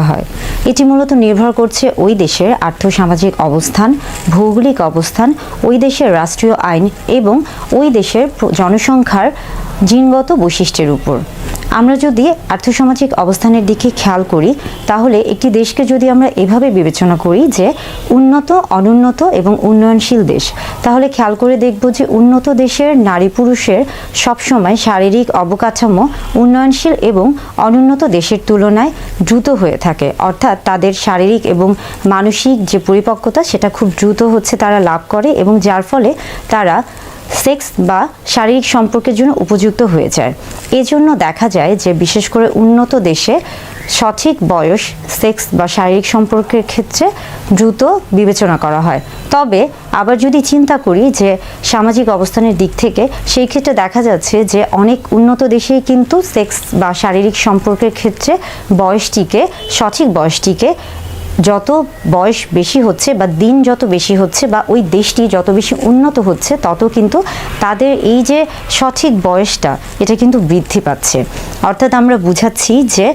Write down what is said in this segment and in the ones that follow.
হয়। এটি মূলত নির্ভর করছে ওই দেশের আর্থসামাজিক অবস্থান, ভৌগোলিক অবস্থান, ওই দেশের রাষ্ট্রীয় আইন এবং ওই দেশের জনসংখ্যার জিনগত বৈশিষ্ট্যের উপর। আমরা যদি আর্থসামাজিক অবস্থানের দিকে খেয়াল করি, তাহলে একটি দেশকে যদি আমরা এভাবে বিবেচনা করি যে উন্নত, অনুন্নত এবং উন্নয়নশীল দেশ, তাহলে খেয়াল করে দেখব যে উন্নত দেশের নারী পুরুষের সবসময় শারীরিক অবকাঠামো উন্নয়নশীল এবং অনুন্নত দেশের তুলনায় দ্রুত হয়ে থাকে। অর্থাৎ তাদের শারীরিক এবং মানসিক যে পরিপক্কতা সেটা খুব দ্রুত তারা লাভ করে এবং যার ফলে তারা সেক্স বা শারীরিক সম্পর্কের জন্য উপযুক্ত হয়ে যায়। এজন্য দেখা যায় যে বিশেষ করে উন্নত দেশে সঠিক বয়স সেক্স বা শারীরিক সম্পর্কের ক্ষেত্রে দ্রুত বিবেচনা করা হয়। তবে আবার যদি চিন্তা করি যে সামাজিক অবস্থানের দিক থেকে, সেই ক্ষেত্রে দেখা যাচ্ছে যে অনেক উন্নত দেশেই কিন্তু সেক্স বা শারীরিক সম্পর্কের ক্ষেত্রে সঠিক বয়সটিকে যত বয়স বেশি হচ্ছে বা দিন যত বেশি হচ্ছে বা ওই দেশটি যত বেশি উন্নত হচ্ছে, তত কিন্তু তাদের এই যে সঠিক বয়সটা এটা কিন্তু বৃদ্ধি পাচ্ছে। অর্থাৎ আমরা বুঝাচ্ছি যে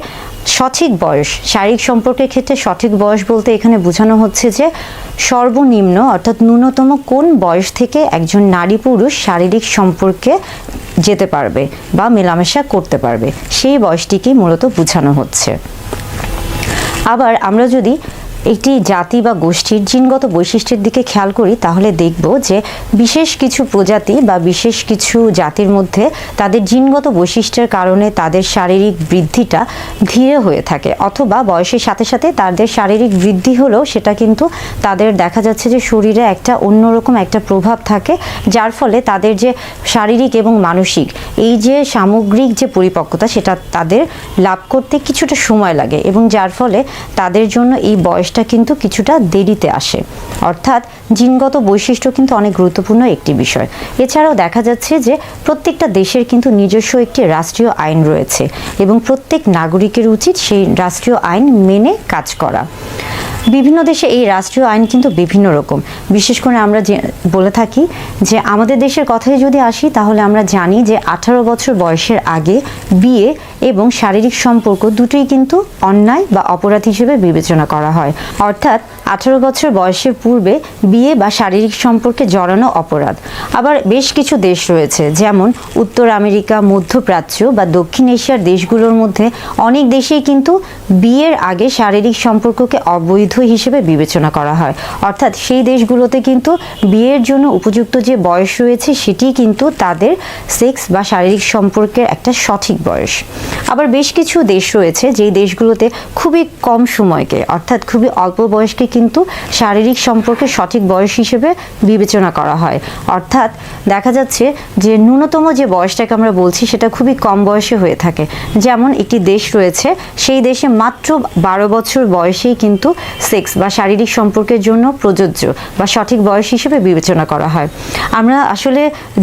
সঠিক বয়স শারীরিক সম্পর্কের ক্ষেত্রে সঠিক বয়স বলতে এখানে বোঝানো হচ্ছে যে সর্বনিম্ন অর্থাৎ ন্যূনতম কোন বয়স থেকে একজন নারী পুরুষ শারীরিক সম্পর্কে যেতে পারবে বা মেলামেশা করতে পারবে, সেই বয়সটিকেই মূলত বোঝানো হচ্ছে। আবার আমরা যদি একটি জাতি বা গোষ্ঠীর জিনগত বৈশিষ্ট্যের দিকে খেয়াল করি, তাহলে দেখব যে বিশেষ কিছু প্রজাতি বা বিশেষ কিছু জাতির মধ্যে তাদের জিনগত বৈশিষ্ট্যের কারণে তাদের শারীরিক বৃদ্ধিটা ধীরে হয়ে থাকে, অথবা বয়সের সাথে সাথে তাদের শারীরিক বৃদ্ধি হলেও সেটা কিন্তু তাদের দেখা যাচ্ছে যে শরীরে একটা অন্যরকম একটা প্রভাব থাকে, যার ফলে তাদের যে শারীরিক এবং মানসিক এই যে সামগ্রিক যে পরিপক্কতা সেটা তাদের লাভ করতে কিছুটা সময় লাগে এবং যার ফলে তাদের জন্য এই বয়স কিন্তু কিছুটা দেরিতে আসে। অর্থাৎ জিনগত বৈশিষ্ট্য কিন্তু অনেক গুরুত্বপূর্ণ একটি বিষয়। এছাড়াও দেখা যাচ্ছে যে প্রত্যেকটা দেশের কিন্তু নিজস্ব একটি রাষ্ট্রীয় আইন রয়েছে এবং প্রত্যেক নাগরিকের উচিত সেই রাষ্ট্রীয় আইন মেনে কাজ করা। বিভিন্ন দেশে এই রাষ্ট্রীয় আইন কিন্তু বিভিন্ন রকম। বিশেষ করে আমরা বলে থাকি যে আমাদের দেশের কথায় যদি আসি, তাহলে আমরা জানি যে 18 বছর বয়সের আগে বিয়ে এবং শারীরিক সম্পর্ক দুটোই কিন্তু অন্যায় বা অপরাধ হিসেবে বিবেচনা করা হয়। অর্থাৎ 18 বছর বয়সের পূর্বে বিয়ে বা শারীরিক সম্পর্কে জড়ানো অপরাধ। আবার বেশ কিছু দেশ রয়েছে, যেমন উত্তর আমেরিকা, মধ্যপ্রাচ্য বা দক্ষিণ এশিয়ার দেশগুলোর মধ্যে অনেক দেশেই কিন্তু বিয়ের আগে শারীরিক সম্পর্ককে অবৈধ হিসেবে বিবেচনা করা হয়। অর্থাৎ সেই দেশগুলোতে কিন্তু বিয়ের জন্য উপযুক্ত যে বয়স রয়েছে সেটি কিন্তু তাদের সেক্স বা শারীরিক সম্পর্কের একটা সঠিক বয়স। আবার বেশ কিছু দেশ রয়েছে যেই দেশগুলোতে খুবই কম সময়কে অর্থাৎ খুবই অল্প বয়সকে কিন্তু শারীরিক সম্পর্কের সঠিক বয়স হিসেবে বিবেচনা করা হয়। অর্থাৎ দেখা যাচ্ছে যে ন্যূনতম যে বয়সটাকে আমরা বলছি সেটা খুবই কম বয়সে হয়ে থাকে। যেমন একটি দেশ রয়েছে, সেই দেশে মাত্র 12 বছর বয়সেই কিন্তু সেক্স বা শারীরিক সম্পর্কের জন্য প্রযোজ্য বা সঠিক বয়স হিসেবে বিবেচনা করা হয়। আমরা আসলে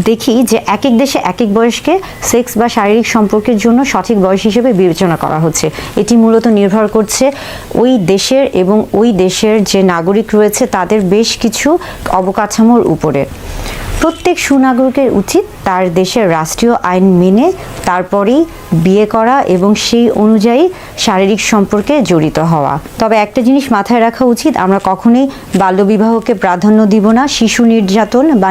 দেখি যে এক এক দেশে এক এক বয়সকে সেক্স বা শারীরিক সম্পর্কের জন্য সঠিক বয়স হিসেবে বিবেচনা করা হচ্ছে। এটি মূলত নির্ভর করছে ওই দেশের এবং ওই দেশের যে নাগরিক রয়েছে তাদের বেশ কিছু অবকাঠামোর উপরে। প্রত্যেক সুনাগরিকের উচিত তার দেশের রাষ্ট্রীয় আইন মেনে তারপরেই বিয়ে করা এবং সেই অনুযায়ী শারীরিক সম্পর্কে জড়িত হওয়া। তবে একটা জিনিস মাথায় রাখা উচিত, আমরা কখনোই বাল্যবিবাহকে প্রাধান্য দিব না। শিশু নির্যাতন বা